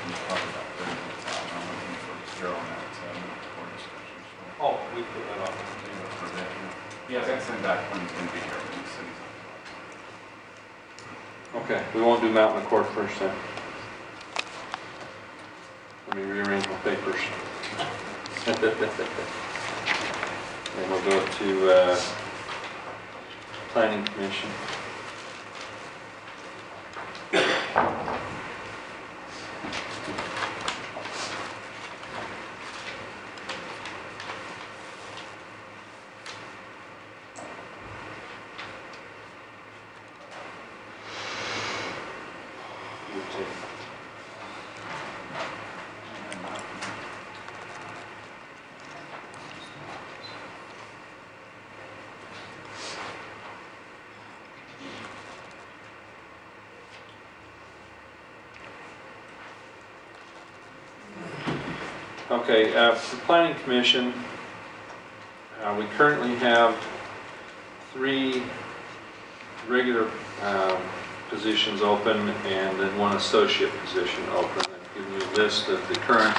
discussion is probably about 30 minutes out. I'm looking for Gerald on that board discussion. So. Oh, we put that off the table for that. Yeah, I got to send back when he's going to be here, but he said he's on. Okay, we won't do Mountain Accord first then. Let me rearrange my papers. And we'll go to Planning Commission. Okay, for Planning Commission, we currently have 3 regular positions open and then 1 associate position open. I've given you a list of the current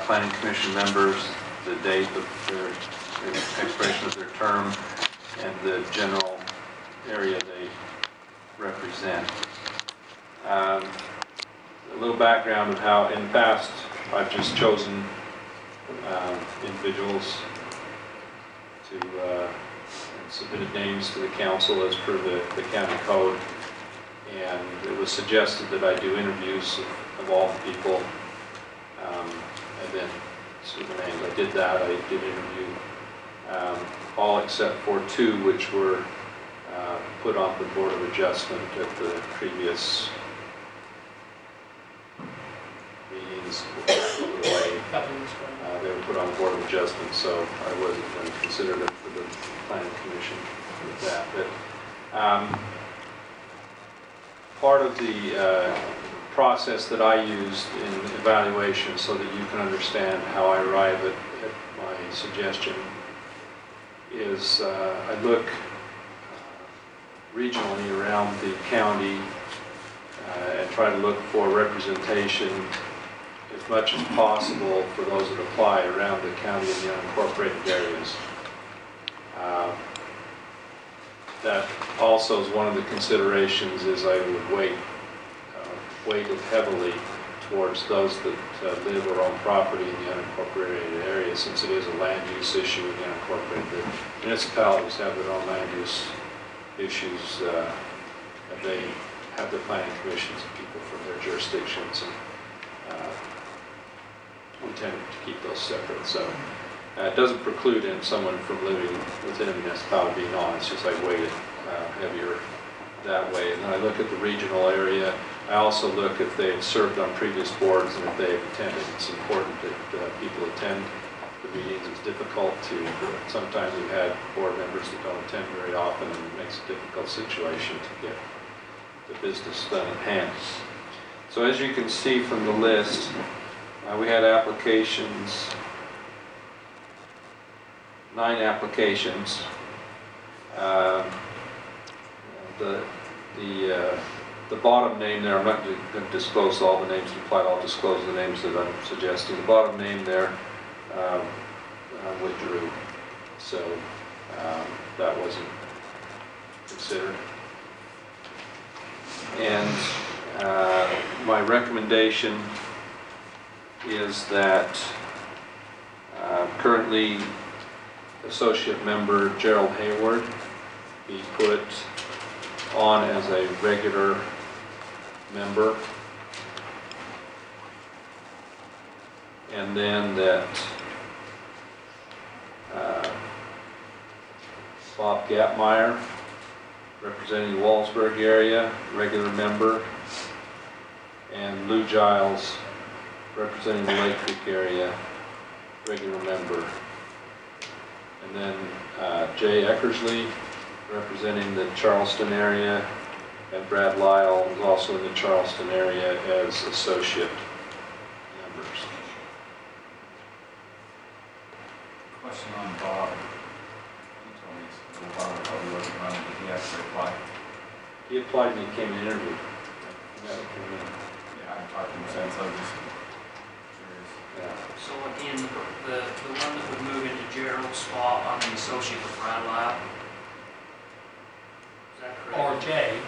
Planning Commission members, the date of their expiration of their term, and the general area they represent. A little background of how in the past I've just chosen individuals to and submitted names to the council as per the county code, and it was suggested that I do interviews of all the people, and then see the names. I did that. I did interview all except for 2 which were put on the Board of Adjustment at the previous meetings. They were put on the Board of Adjustment, so I wasn't going to consider them for the Planning Commission with that. But part of the process that I used in evaluation, so that you can understand how I arrive at my suggestion, is I look regionally around the county and try to look for representation as much as possible for those that apply around the county and the unincorporated areas. That also is one of the considerations, is I would weight it heavily towards those that live or own property in the unincorporated area, since it is a land use issue in the unincorporated. The municipalities have their own land use issues, and they have their planning commissions of people from their jurisdictions, and we tend to keep those separate. So it doesn't preclude someone from living within a municipality being on. It's just I weight it heavier that way. And then I look at the regional area. I also look if they have served on previous boards and if they have attended. It's important that people attend the meetings. It's difficult to, sometimes we've had board members that don't attend very often, and it makes a difficult situation to get the business done at hand. So as you can see from the list, we had applications, 9 applications. The bottom name there, I'm not going to disclose all the names that applied. I'll disclose the names that I'm suggesting. The bottom name there withdrew, so that wasn't considered. And my recommendation is that currently associate member Gerald Heyward be put on as a regular member, and then that Bob Gappmeier, representing the Walsburg area, regular member, and Lou Giles, representing the Lake Creek area, regular member. And then Jay Eckersley, representing the Charleston area, and Brad Lyle is also in the Charleston area as associate members. Question on Bob. You told me Bob probably wasn't running, but he actually applied. He applied and he came and interviewed. Yeah, I talked to him makes sense, I was just curious. Yeah. So again, the one that would move into Gerald's spot on the associate with Brad Lyle? Is that correct? Or Jay.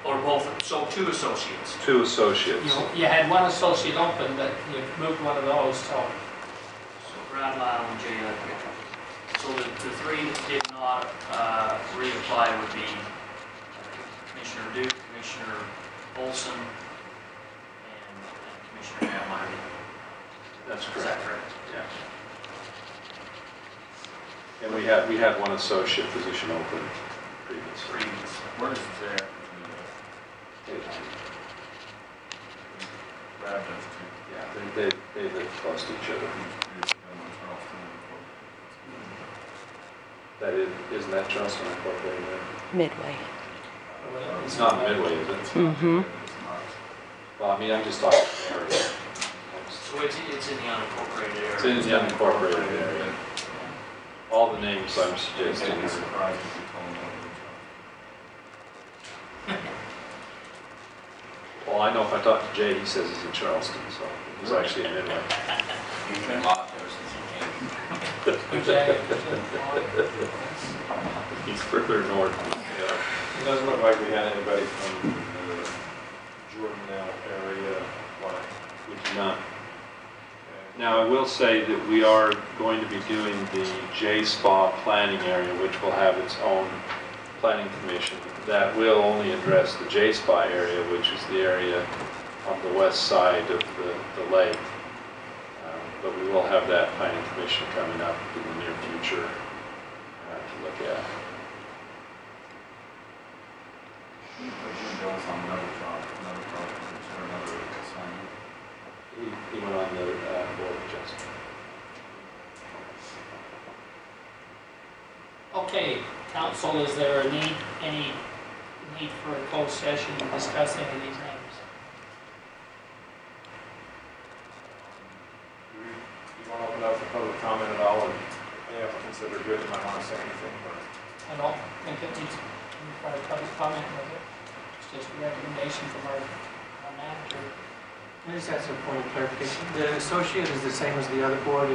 Or both, so two associates. Two associates. You had one associate open, but you moved one of those, so. So Brad Lyle and Jay Ledbetter. So the three that did not reapply would be Commissioner Duke, Commissioner Olson, and Commissioner Gappmeier. That's Is correct. that correct? Yeah. And we had one associate position open previously. Where does Jay Brad does too? Yeah, they live close to each other. That isn't that Charleston Incorporated? Midway. It's not Midway, is it? Mm-hmm. Well, I mean, I'm just talking area. So it's in the unincorporated area? It's in the unincorporated area. All the names I'm suggesting I'd be are, surprised if you told me what well, I know if I talk to Jay, he says he's in Charleston, so he's actually in Midway. You've been locked ever since you came. Jay. He's further north. It doesn't look like we had anybody from the Jordanelle area. We do not. Now, I will say that we are going to be doing the J-Spa planning area, which will have its own planning commission. That will only address the J-Spa area, which is the area on the west side of the lake. But we will have that planning commission coming up in the near future to look at. You put Jim Giles on another project, or another assignment. He went on the board adjustment. Okay, council, is there any need for a closed session to discuss any of these names? You want to open up for public comment at all, or any applicants that are good and might want to say anything? Or? I don't think it needs to require public comment, does it? It's just a recommendation from our manager. I just have some point of clarification. The associate is the same as the other board.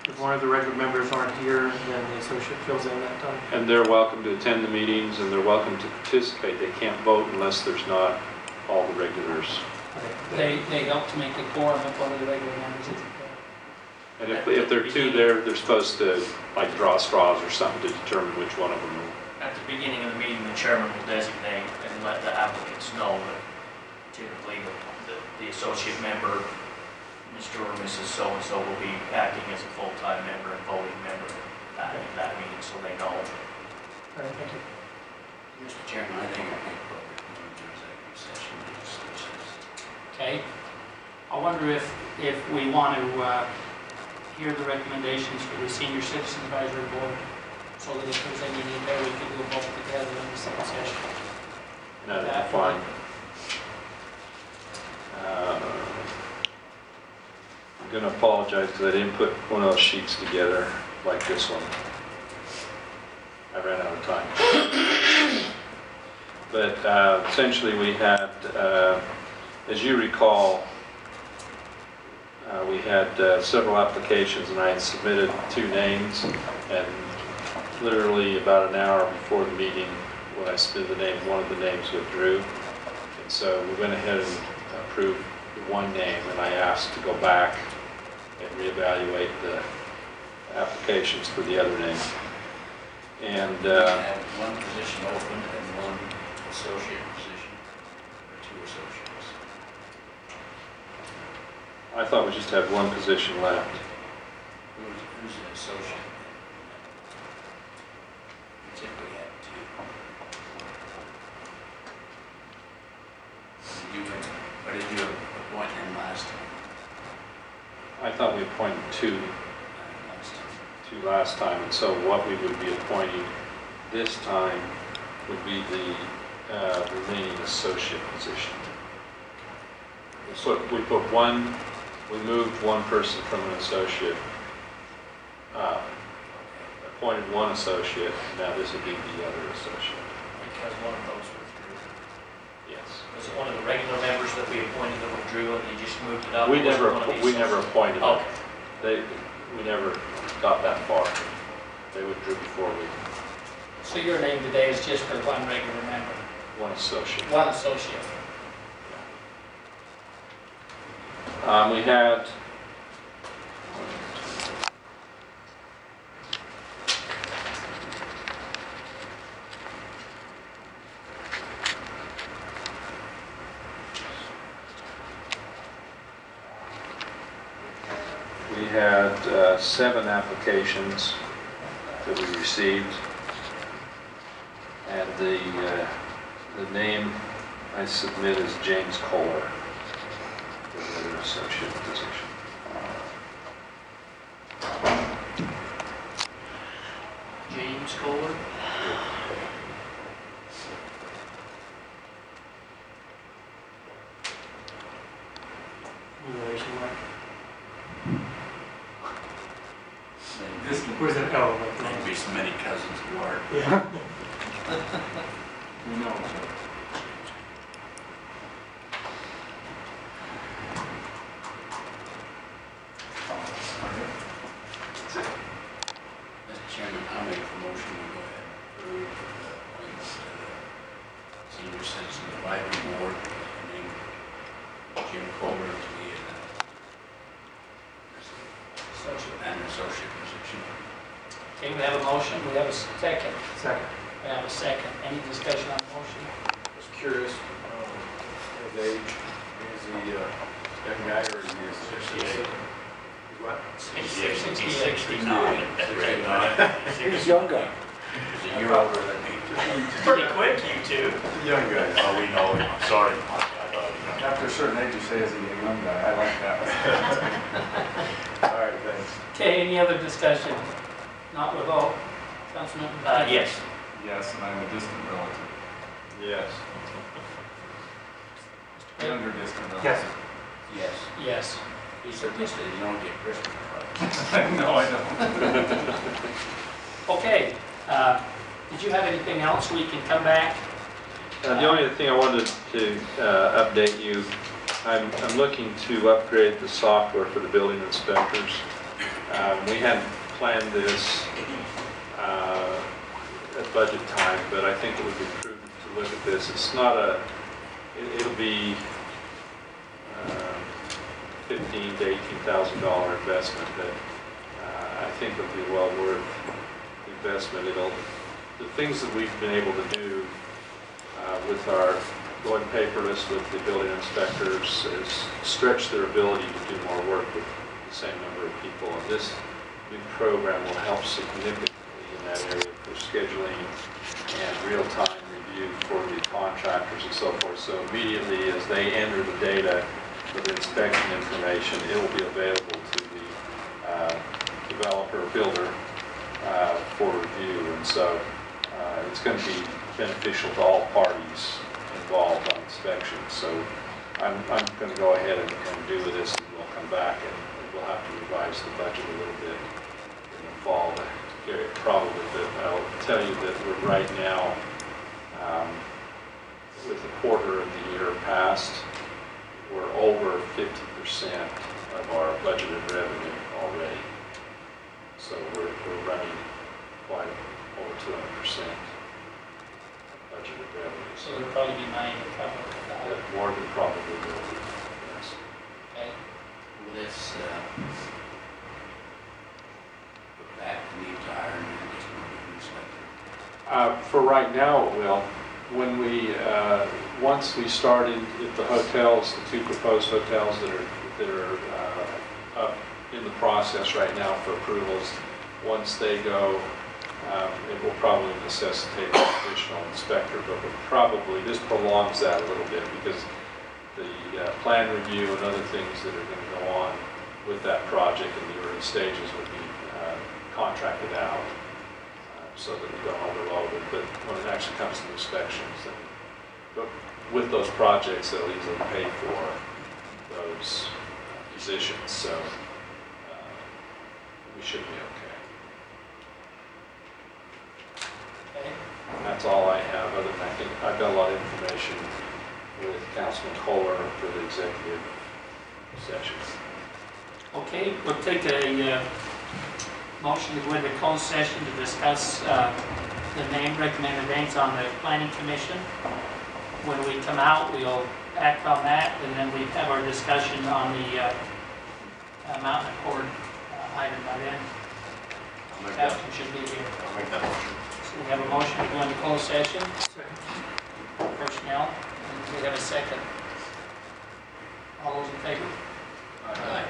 If one of the regular members aren't here, then the associate fills in that time. And they're welcome to attend the meetings, and they're welcome to participate. They can't vote unless there's not all the regulars. They help to make the quorum if one of the regular members isn't there. And if there are two there, they're supposed to like draw straws or something to determine which one of them will. At the beginning of the meeting, the chairman will designate and let the applicants know that typically the associate member, Mr. or Mrs. So-and-so, will be acting as a full-time member and voting member at that meeting, so they know. All right, thank you. Mr. Chairman, I think it would be appropriate to move to executive session to discuss this. Okay. I wonder if we want to hear the recommendations for the Senior Citizen Advisory Board, so that if there's any need there, we can do both together in the same session. No, that's fine. I'm going to apologize because I didn't put one of those sheets together like this one. I ran out of time. But essentially we had, as you recall, we had several applications, and I had submitted 2 names, and literally about an hour before the meeting, when I submitted the name, one of the names withdrew. And so we went ahead and approved the one name, and I asked to go back and reevaluate the applications for the other name. And We have one position open and one associate position, or 2 associates. I thought we just had one position left. Who's an associate? We typically have 2. Or did you appoint him last time? I thought we appointed 2 Last time. last time, and so what we would be appointing this time would be the remaining associate position. So we moved one person from an associate, appointed one associate, and now this would be the other associate. Because one of those withdrew. Yes. Was it one of the regular members that we appointed that withdrew and they just moved it up? We Or was it never, one of the we never associates? appointed them. Okay, We never got that far. They withdrew before we, So your name today is just for one regular member, one associate. one associate. We had, we had 7 applications that we received, and the name I submit is James Kohler for the associate position. James Kohler. Relation, Mike? This, Where's that? Oh, There'd be so many cousins who are. yeah. we know. Mr. Chairman, I'll make a motion to go ahead and approve the appointment to the Senior Citizen Advisory Board, named Jim Kohler to be an associate position. Okay, we have a motion, we have a second. Second. We have a second. Any discussion on the motion? Just curious, his age, is he a young guy or is he a 68? What? He's 68. 69. He's a young guy. He's a year older than me. Pretty quick, you two. Young guy. Oh, we know, I'm sorry, Mark, I thought you After a certain age, you say as a young guy, I like that. All right, thanks. Okay, any other discussion? Not with all. Councilman? Yes. Yes, and I'm a distant relative. Yes. Younger distant relative. Yes. Yes. Yes. He suggested you don't get Christmas presents. No, I don't. Okay, did you have anything else? We can come back. The only other thing I wanted to update you, I'm looking to upgrade the software for the building inspectors. We hadn't planned this at budget time, but I think it would be prudent to look at this. It's not it'll be $15,000 to $18,000 investment, but I think it'll be well worth the investment. The things that we've been able to do with our going paperless with the building inspectors is stretch their ability to do more work with the same number of people. And this new program will help significantly in that area for scheduling and real-time review for the contractors and so forth. So immediately as they enter the data for the inspection information, it will be available to the developer or builder for review. And so it's going to be beneficial to all parties involved on inspection. So I'm going to go ahead and do this, and we'll come back and we'll have to revise the budget a little bit in the fall. Probably, but I'll tell you that we're right now, with a quarter of the year past, we're over 50% of our budgeted revenue already. So we're running quite over 200% budgeted revenue. So there'll probably be money to cover that. That more than probably will be, yes. Okay. Will this put back the need to hire an additional inspector? For right now, it will. When we, once we started at the hotels, the 2 proposed hotels that are up in the process right now for approvals, once they go, it will probably necessitate an additional inspector, but this prolongs that a little bit because the plan review and other things that are going to go on with that project in the early stages will be contracted out so that we don't overload it. But when it actually comes to inspections, but with those projects, they'll easily pay for those positions. So we should be okay. Okay. And that's all I have, other than I think I've got a lot of information with Councilman Kohler for the executive session. Okay, we'll take a motion to go into closed session to discuss the recommended names on the planning commission. When we come out, we'll act on that, and then we have our discussion on the mountain accord item by then. Captain should be here. I'll make that motion. So we have a motion to go into closed session. Personnel, and we have a second. All those in favor? Aye.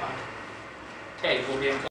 Okay, we'll be in